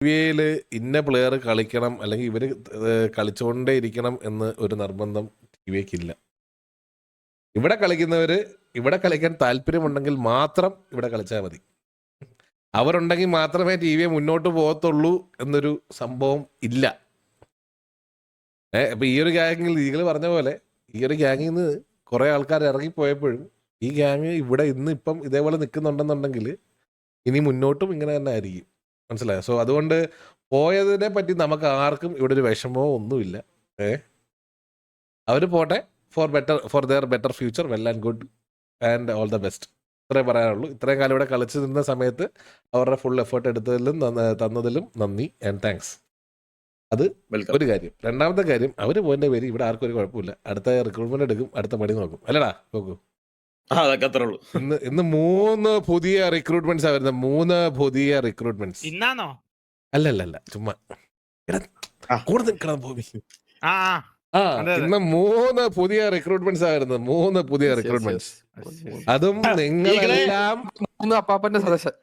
ടിവിയില് ഇന്ന പ്ലെയർ കളിക്കണം അല്ലെങ്കിൽ ഇവര് കളിച്ചുകൊണ്ടേ ഇരിക്കണം എന്ന് ഒരു നിർബന്ധം ടിവിക്കില്ല. ഇവിടെ കളിക്കുന്നവര് ഇവിടെ കളിക്കാൻ താല്പര്യമുണ്ടെങ്കിൽ മാത്രം ഇവിടെ കളിച്ചാൽ മതി. അവരുണ്ടെങ്കിൽ മാത്രമേ ടി വിയെ മുന്നോട്ട് പോകത്തുള്ളൂ എന്നൊരു സംഭവം ഇല്ല. അപ്പൊ ഈ ഒരു ഗ്യാങ്ങിൽ നിങ്ങൾ പറഞ്ഞ പോലെ ഈ ഒരു ഗ്യാങ്ങിൽ നിന്ന് കുറെ ആൾക്കാർ ഇറങ്ങിപ്പോയപ്പോഴും ഈ ഗ്യാങ് ഇവിടെ ഇന്ന് ഇപ്പം ഇതേപോലെ നിൽക്കുന്നുണ്ടെന്നുണ്ടെങ്കിൽ ഇനി മുന്നോട്ടും ഇങ്ങനെ തന്നെ ആയിരിക്കും. മനസ്സിലായോ? സോ അതുകൊണ്ട് പോയതിനെ പറ്റി നമുക്ക് ആർക്കും ഇവിടെ ഒരു വിഷമമോ ഒന്നുമില്ല. അവര് പോട്ടെ, for their better future, well and good and all the best. ഇത്രേ പറയാനുള്ളൂ. ഇത്രയും കാലം ഇവിടെ കളിച്ചു നിന്ന സമയത്ത് അവരുടെ ഫുൾ എഫേർട്ട് എടുത്തതിലും തന്നതിലും നന്ദി ആൻഡ് താങ്ക്സ്. അത് ഒരു കാര്യം. രണ്ടാമത്തെ കാര്യം, അവര് പോയതിന്റെ പേര് ഇവിടെ ആർക്കും ഒരു കുഴപ്പമില്ല. അടുത്ത റിക്രൂട്ട്മെന്റ് എടുക്കും, അടുത്ത പണി നോക്കും. അല്ലടാ നോക്കൂ. ഇന്ന് 3 പുതിയ റിക്രൂട്ട്മെന്റ്സ് വരുന്നത്. 3 പുതിയ റിക്രൂട്ട്മെന്റ്സ് ഇന്നാണോ? അല്ലല്ല ചുമ്മാ കൂടുതൽ ഭൂമി. ഇന്ന് 3 പുതിയ റിക്രൂട്ട്മെന്റ്സ് വരുന്നത്. 3 പുതിയ റിക്രൂട്ട്മെന്റ്സ്. അതും നിങ്ങളെല്ലാം 3 അപ്പാപ്പന്റെ സദസ്യൻ.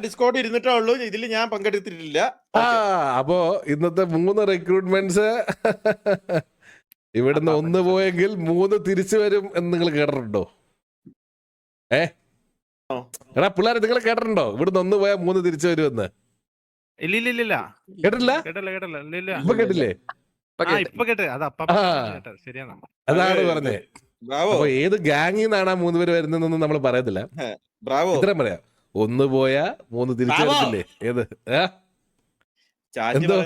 ഡിസ്കോർഡ് ഇരുന്നിട്ടേ ഉള്ളൂ, ഇതിൽ ഞാൻ പങ്കെടുത്തിട്ടില്ല. അപ്പോ ഇന്നത്തെ 3 റിക്രൂട്ട്മെന്റ്സ് ഇവിടുന്ന് 1 പോയെങ്കിൽ 3 തിരിച്ചു വരും എന്ന് നിങ്ങൾ കേട്ടിട്ടുണ്ടോ? എടാ പിള്ളേരെ, നിങ്ങൾ കേട്ടിട്ടുണ്ടോ ഇവിടുന്ന് 1 പോയാൽ 3 തിരിച്ചു വരുമെന്ന്? ഇല്ല കേട്ടില്ല? ഇപ്പൊ കേട്ടില്ലേ? അതാണ് പറഞ്ഞേ. അപ്പൊ ഏത് ഗാങ്ങിൽ നിന്നാണ് 3 പേര് വരുന്നതെന്നൊന്നും നമ്മൾ പറയത്തില്ല. ഇത്രയും പറയാം, 1 പോയാ 3 തിരിച്ചു വരത്തില്ലേ? ഏത് എന്തോ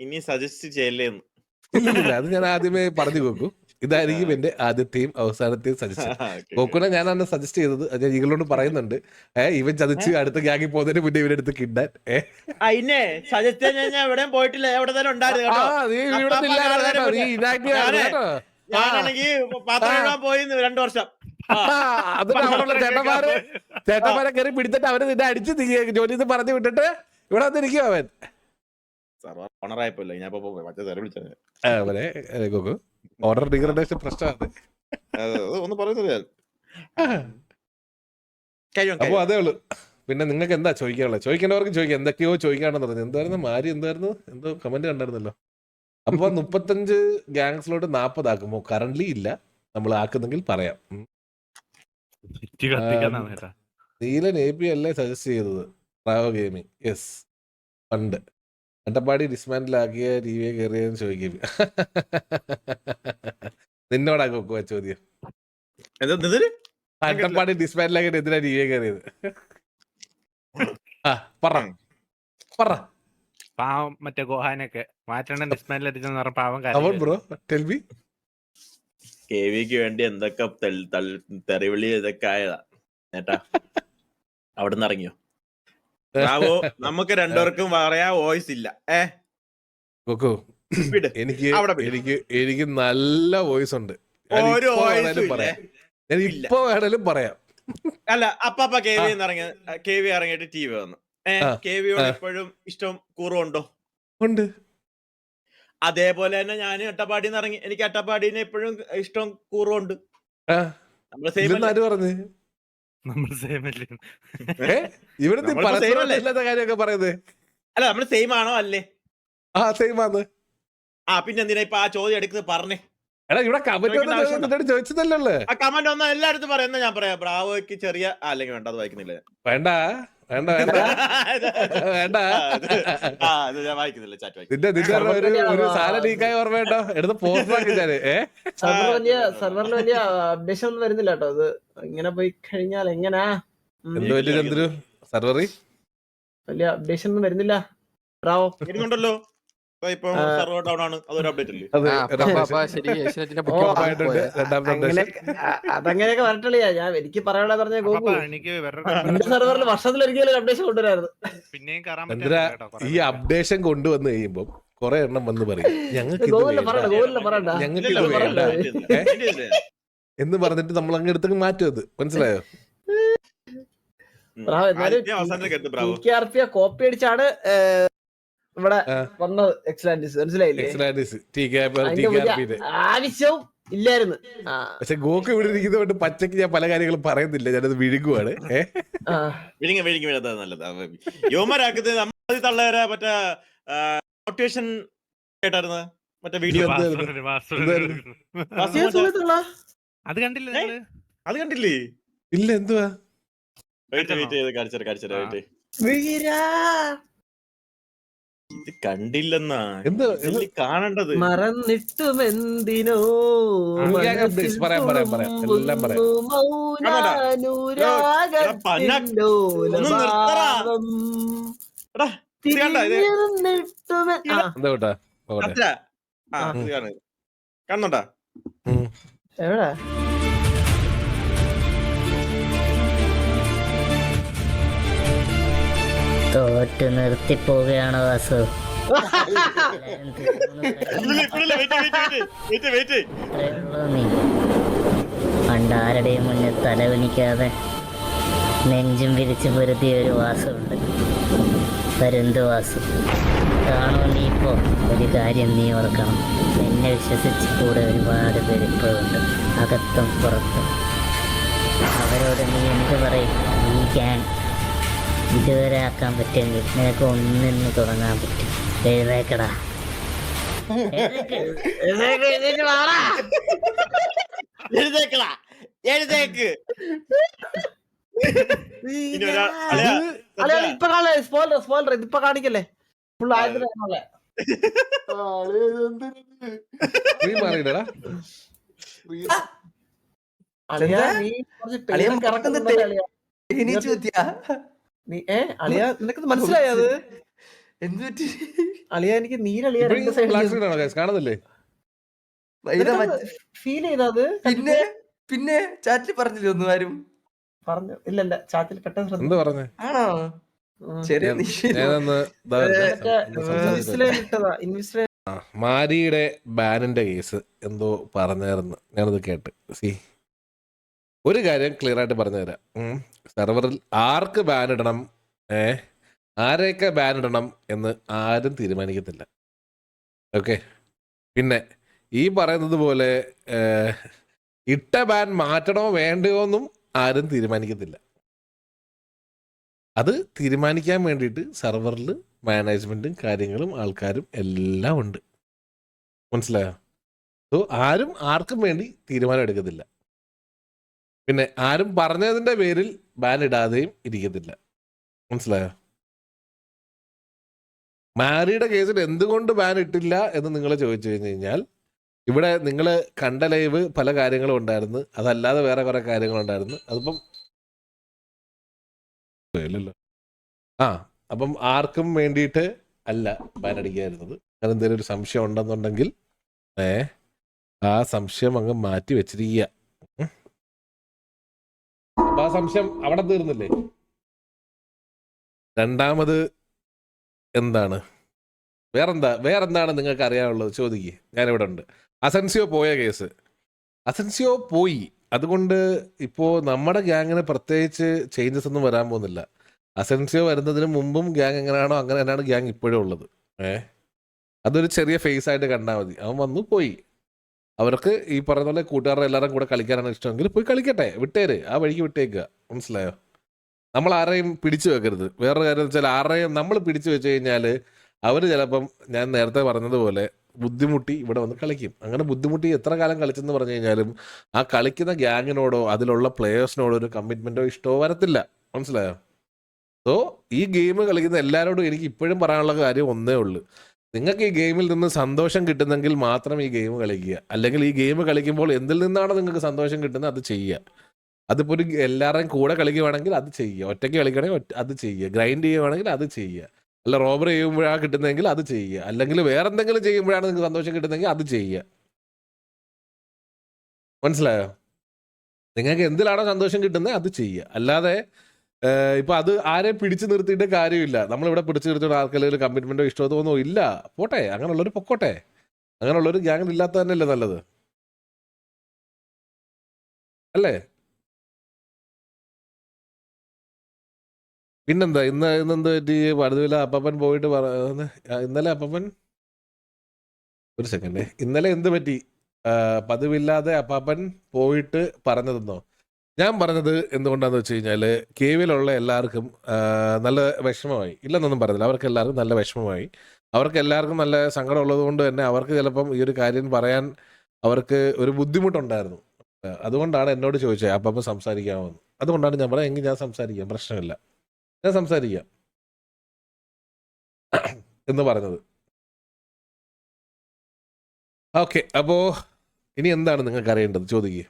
ഇനി സജസ്റ്റ് ചെയ്യല്ലേന്ന് ഇല്ല, അത് ഞാൻ ആദ്യമേ പറഞ്ഞു നോക്കൂ. ഇതായിരിക്കും എന്റെ ആദ്യത്തെയും അവസാനത്തെയും സജഷൻ. കോക്കുനെ ഞാനാണ് സജസ്റ്റ് ചെയ്തത്. അത് ഞാൻ ഈകളോട് പറയുന്നുണ്ട്. ഇവൻ ചതിച്ച് അടുത്ത ഗ്യാങ്ങിൽ പോകുന്നതിന് മുന്നേ ഇവരെടുത്ത് കിട്ടാൻ. സജസ്റ്റ് ഞാൻ എവിടെയും പോയിട്ടില്ല, എവിടെ തന്നെ ഞാനാണെങ്കിൽ പാത്രം കഴുകാൻ പോയി 2 വർഷം. അതിന് അവിടെയുള്ള ചേട്ടന്മാരെ കയറി പിടിച്ചിട്ട് അവര് നിന്നെ അടിച്ച് ജോലി പറഞ്ഞു വിട്ടിട്ട് ഇവിടെ വന്നിരിക്കും അവൻ. ഓർഡർ ഡിഗ്രഡേഷൻ പ്രശ്നമാണ്. അപ്പൊ അതേ ഉള്ളു. പിന്നെ നിങ്ങൾക്ക് എന്താ ചോദിക്കാനുള്ളത്? ചോദിക്കേണ്ടവർക്ക് ചോദിക്കാം. എന്തൊക്കെയോ ചോദിക്കാണെന്ന് പറഞ്ഞു. എന്തായിരുന്നു മാരി, എന്തായിരുന്നു എന്തോ കമന്റ് കണ്ടായിരുന്നല്ലോ. അപ്പൊ 35 ഗാങ്സിലോട്ട് 40 ആക്കുമോ? കറന്റ്ലി ഇല്ല, നമ്മൾ ആക്കുന്നെങ്കിൽ പറയാം. നീലൻ AP അല്ലേ സജസ്റ്റ് ചെയ്തത്? റാവോ ഗെയിമിംഗ്. യെസ്, പണ്ട് അട്ടപ്പാടി ഡിസ്മാൻഡിലാക്കിയ ടിവിയെ കയറിയെന്ന് ചോദിക്കും. നിന്നോടാ കൊക്കുവ ചോദ്യം. അട്ടപ്പാടി ഡിസ്മാൻഡിലാക്കിയിട്ട് എന്തിനാ ടിവിയെ കയറിയത്? പറ. പാവം മറ്റേ ഗോഹാനൊക്കെ മാറ്റണം ഡിസ്മാൻഡിൽ പാവം. Bro tell me. കെവിക്ക് വേണ്ടി എന്തൊക്കെ തെറിവിളി ഇതൊക്കെ ആയതാ ഏട്ടാ. അവിടുന്ന് ഇറങ്ങിയോ? നമുക്ക് 2 പേർക്കും പറയാ വോയിസ് ഇല്ല. എനിക്ക് നല്ല വോയിസ് ഉണ്ട്. ഇപ്പൊ വേണേലും പറയാം. അല്ല, അപ്പാപ്പ കെവി ഇറങ്ങിയിട്ട് ടിവി വന്നു. കെവിയോട് എപ്പോഴും ഇഷ്ടം കൂറുണ്ടോ? ഉണ്ട്. അതേപോലെ തന്നെ ഞാൻ അട്ടപ്പാടിന്ന് ഇറങ്ങി, എനിക്ക് അട്ടപ്പാടിനെ എപ്പോഴും ഇഷ്ടം കൂറുണ്ട്. അല്ല, നമ്മള് സെയിം ആണോ? അല്ലേ? പിന്നെന്തിനാ ഇപ്പൊ ആ ചോദ്യം എടുക്കുന്നത്? പറഞ്ഞേ. ചോദിച്ചതല്ലേ കമന്റ് ഒന്നും എല്ലായിടത്തും പറയുന്ന. ഞാൻ പറയാം, ബ്രാവോയ്ക്ക് ചെറിയ അല്ലെങ്കിൽ വേണ്ട, അത് വായിക്കുന്നില്ല. വേണ്ട ഞാൻ വായിക്കുന്നില്ല. ഒരു സാധനം ലീക്കായി ഓർമ്മയുണ്ടോ? എടുത്ത് പോസ്റ്റ് സർവറിൽ വലിയ അപ്ഡേഷൻ ഒന്നും വരുന്നില്ല കേട്ടോ. അത് ഇങ്ങനെ പോയി കഴിഞ്ഞാൽ എങ്ങനാ? എന്തോ വലിയ ചന്ദ്രു സർവറി വലിയ അപ്ഡേഷൻ ഒന്നും വരുന്നില്ല. ബ്രാവോ വരുന്നുണ്ടല്ലോ. അതങ്ങനെയൊക്കെ വരട്ടില്ല. ഞാൻ എനിക്ക് പറയാനുള്ള പറഞ്ഞ സെർവറിൽ വർഷത്തിലൊരിക്കലും അപ്ഡേഷൻ കൊണ്ടുവരായിരുന്നു. ഈ അപ്ഡേഷൻ കൊണ്ടുവന്ന് കഴിയുമ്പോ കൊറേ എണ്ണം വന്ന് പറയും ഞങ്ങൾക്ക് എന്ന് പറഞ്ഞിട്ട് നമ്മൾ അങ്ങ് എടുത്ത് മാറ്റും. അത് മനസ്സിലായോ? കോപ്പി അടിച്ചാണ് ഇവിടെ വന്നത്. എക്സലാൻഡിസ് മനസ്സിലായില്ലേ? ആവശ്യവും ഇല്ലായിരുന്നു. പക്ഷെ ഗോക്ക് ഇവിടെ ഇരിക്കുന്നതുകൊണ്ട് പച്ചക്ക് ഞാൻ പല കാര്യങ്ങളും പറയുന്നില്ല, ഞാനത് വിഴുങ്ങുവാണ്. വിഴുങ്ങി നല്ലത്. യുവമാരാക്കുന്നത് നമ്മൾ തള്ളേരെ മറ്റേ മോട്ടിവേഷൻ കേട്ടായിരുന്നു, മറ്റേ വീഡിയോ. അത് കണ്ടില്ല നിങ്ങള്? അത് കണ്ടില്ലേ? ഇല്ല, എന്തുവാ? കാണിച്ചേ. ഇത് കണ്ടില്ലെന്നാ കാണേണ്ടത്. മറന്നിട്ടുമെന്തിനോ പറയാം എല്ലാം പറയാം. എന്താ കാണുന്നുണ്ടാ? എവിടെ തോറ്റ് നിർത്തിപ്പോവുകയാണോ വാസു? നീ പണ്ടാരുടെയും മുന്നിൽ തലവനിക്കാതെ നെഞ്ചും വിരിച്ച് പൊരുത്തിയ ഒരു വാസമുണ്ട്, പരുന്ത് വാസു. കാണോ നീ ഇപ്പോ ഒരു കാര്യം നീ ഓർക്കണം, എന്നെ വിശ്വസിച്ച് കൂടെ ഒരുപാട് പേര് ഇപ്പോഴുണ്ട്, അകത്തും പുറത്തും. അവരോട് നീ എന്ത് പറയും? ഈ ഗ്യാങ് ഇതുവരെ ആക്കാൻ പറ്റുമെങ്കിൽ നിനക്ക് ഒന്നിന്ന് തുടങ്ങാൻ പറ്റും. എഴുതേക്കടാ, എഴുതേക്ക്. ഇപ്പൊ സ്പോയിലർ ഇതിപ്പോ കാണിക്കല്ലേ? ഫുൾ ആയതിനാണല്ലേ? നിനക്ക് മനസ്സിലായത് എന്ത് പറ്റി? അളിയ എനിക്ക് നീരളിയ കാണുന്നില്ലേ? ഫീൽ ചെയ്തത്. പിന്നെ ചാറ്റിൽ പറഞ്ഞില്ലേ ഒന്നും ആരും? പറഞ്ഞു ഇല്ലല്ല, ചാറ്റിൽ പെട്ടെന്ന് എന്ത് പറഞ്ഞേ? ആണോ? മാരിയുടെ ബാനിന്റെ കേസ് എന്തോ പറഞ്ഞായിരുന്നു, ഞാനത് കേട്ട്. ഒരു കാര്യം ക്ലിയർ ആയിട്ട് പറഞ്ഞുതരാം. സെർവറിൽ ആർക്ക് ബാൻ ഇടണം, ആരെയൊക്കെ ബാൻ ഇടണം എന്ന് ആരും തീരുമാനിക്കത്തില്ല. ഓക്കെ, പിന്നെ ഈ പറയുന്നത് പോലെ ഇട്ട ബാൻ മാറ്റണോ വേണ്ടയോ എന്നും ആരും തീരുമാനിക്കത്തില്ല. അത് തീരുമാനിക്കാൻ വേണ്ടിയിട്ട് സെർവറിൽ മാനേജ്മെൻറ്റും കാര്യങ്ങളും ആൾക്കാരും എല്ലാം ഉണ്ട്, മനസ്സിലായോ? സോ ആരും ആർക്കും വേണ്ടി തീരുമാനം എടുക്കത്തില്ല. പിന്നെ ആരും പറഞ്ഞതിൻ്റെ പേരിൽ ബാൻ ഇടാതെയും ഇരിക്കത്തില്ല, മനസ്സിലായോ? മാരിയുടെ കേസിൽ എന്തുകൊണ്ട് ബാൻ ഇട്ടില്ല എന്ന് നിങ്ങൾ ചോദിച്ചു കഴിഞ്ഞ് കഴിഞ്ഞാൽ, ഇവിടെ നിങ്ങൾ കണ്ട ലൈവ് പല കാര്യങ്ങളും ഉണ്ടായിരുന്നു, അതല്ലാതെ വേറെ കുറേ കാര്യങ്ങളുണ്ടായിരുന്നു. അതിപ്പം ഇല്ലല്ലോ. അപ്പം ആർക്കും വേണ്ടിയിട്ട് അല്ല ബാൻ അടിക്കായിരുന്നത്. അങ്ങനെ എന്തെങ്കിലും ഒരു സംശയം ഉണ്ടെന്നുണ്ടെങ്കിൽ ആ സംശയം അങ്ങ് മാറ്റി വെച്ചിരിക്കുക. അപ്പൊ ആ സംശയം അവിടെ തീർന്നില്ലേ? രണ്ടാമത് എന്താണ്, വേറെന്താണ് നിങ്ങൾക്ക് അറിയാനുള്ളത്? ചോദിക്കുക, ഞാനിവിടെ ഉണ്ട്. അസൻസിയോ പോയ കേസ്, അസൻസിയോ പോയി. അതുകൊണ്ട് ഇപ്പോൾ നമ്മുടെ ഗ്യാങ്ങിന് പ്രത്യേകിച്ച് ചേഞ്ചസ് ഒന്നും വരാൻ പോകുന്നില്ല. അസൻസിയോ വരുന്നതിന് മുമ്പും ഗ്യാങ് എങ്ങനെയാണോ അങ്ങനെ തന്നെയാണ് ഗ്യാങ് ഇപ്പോഴും ഉള്ളത്. അതൊരു ചെറിയ ഫേസ് ആയിട്ട് കണ്ടാൽ മതി. അവൻ വന്നു പോയി, അവർക്ക് ഈ പറയുന്ന പോലെ കൂട്ടുകാരുടെ എല്ലാവരും കൂടെ കളിക്കാനാണ് ഇഷ്ടമെങ്കിൽ പോയി കളിക്കട്ടെ, വിട്ടേര്, ആ വഴിക്ക് വിട്ടേക്കുക, മനസ്സിലായോ? നമ്മൾ ആരെയും പിടിച്ചു വെക്കരുത്. വേറൊരു കാര്യം എന്ന് വെച്ചാൽ, ആരെയും നമ്മൾ പിടിച്ചു വെച്ച് കഴിഞ്ഞാൽ അവർ ചിലപ്പം ഞാൻ നേരത്തെ പറഞ്ഞതുപോലെ ബുദ്ധിമുട്ടി ഇവിടെ വന്ന് കളിക്കും. അങ്ങനെ ബുദ്ധിമുട്ടി എത്ര കാലം കളിച്ചെന്ന് പറഞ്ഞു കഴിഞ്ഞാലും ആ കളിക്കുന്ന ഗ്യാങ്ങിനോടോ അതിലുള്ള പ്ലേയേഴ്സിനോടോ ഒരു കമ്മിറ്റ്മെൻറ്റോ ഇഷ്ടമോ വരത്തില്ല, മനസ്സിലായോ? സോ ഈ ഗെയിം കളിക്കുന്ന എല്ലാവരോടും എനിക്ക് ഇപ്പോഴും പറയാനുള്ള കാര്യം ഒന്നേ ഉള്ളൂ, നിങ്ങൾക്ക് ഈ ഗെയിമിൽ നിന്ന് സന്തോഷം കിട്ടുന്നെങ്കിൽ മാത്രം ഈ ഗെയിം കളിക്കുക. അല്ലെങ്കിൽ ഈ ഗെയിം കളിക്കുമ്പോൾ എന്തിൽ നിന്നാണ് നിങ്ങൾക്ക് സന്തോഷം കിട്ടുന്നത് അത് ചെയ്യുക. അതിപ്പോൾ ഒരു എല്ലാവരുടെയും കൂടെ കളിക്കുകയാണെങ്കിൽ അത് ചെയ്യുക, ഒറ്റയ്ക്ക് കളിക്കുകയാണെങ്കിൽ അത് ചെയ്യുക, ഗ്രൈൻഡ് ചെയ്യുകയാണെങ്കിൽ അത് ചെയ്യുക, അല്ല റോബർ ചെയ്യുമ്പോഴാണ് കിട്ടുന്നതെങ്കിൽ അത് ചെയ്യുക, അല്ലെങ്കിൽ വേറെ എന്തെങ്കിലും ചെയ്യുമ്പോഴാണ് നിങ്ങൾക്ക് സന്തോഷം കിട്ടുന്നതെങ്കിൽ അത് ചെയ്യുക. മനസ്സിലായോ? നിങ്ങൾക്ക് എന്തിലാണോ സന്തോഷം കിട്ടുന്നത് അത് ചെയ്യുക. അല്ലാതെ ഇപ്പം അത് ആരെയും പിടിച്ചു നിർത്തിയിട്ട് കാര്യമില്ല. നമ്മളിവിടെ പിടിച്ചു നിർത്തിയിട്ട് ആർക്കെങ്കിലും ഒരു കമ്മിറ്റ്മെൻറ്റോ ഇഷ്ടമോ ഇല്ല, പോട്ടെ, അങ്ങനെയുള്ളവർ പൊക്കോട്ടെ. അങ്ങനെയുള്ളൊരു ഗ്യാങ്ങിൽ ഇല്ലാത്ത തന്നെയല്ലേ നല്ലത്, അല്ലേ? പിന്നെന്താ ഇന്നെന്ത് പറ്റി? വടുതല അപ്പൻ പോയിട്ട് ഇന്നലെ അപ്പൻ ഒരു സെക്കൻഡ്, ഇന്നലെ എന്ത് പറ്റി? പതിവില്ലാതെ അപ്പാപ്പൻ പോയിട്ട് പറഞ്ഞതെന്നോ? ഞാൻ പറഞ്ഞത് എന്തുകൊണ്ടാന്ന് വെച്ച് കഴിഞ്ഞാൽ കേവിലുള്ള എല്ലാവർക്കും നല്ല വിഷമമായി. ഇല്ലെന്നൊന്നും പറഞ്ഞില്ല, അവർക്ക് എല്ലാവർക്കും നല്ല വിഷമമായി. അവർക്ക് എല്ലാവർക്കും നല്ല സങ്കടം ഉള്ളത് കൊണ്ട് തന്നെ അവർക്ക് ചിലപ്പം ഈ ഒരു കാര്യം പറയാൻ അവർക്ക് ഒരു ബുദ്ധിമുട്ടുണ്ടായിരുന്നു. അതുകൊണ്ടാണ് എന്നോട് ചോദിച്ചത് അപ്പാപ്പൻ സംസാരിക്കാമോ എന്ന്. അതുകൊണ്ടാണ് ഞാൻ പറയാം, എങ്കിൽ ഞാൻ സംസാരിക്കാം, പ്രശ്നമില്ല, ഞാൻ സംസാരിക്കാം എന്ന് പറഞ്ഞത്. ഓക്കെ, അപ്പോൾ ഇനി എന്താണ് നിങ്ങൾക്ക് അറിയേണ്ടത്? ചോദിക്കുക.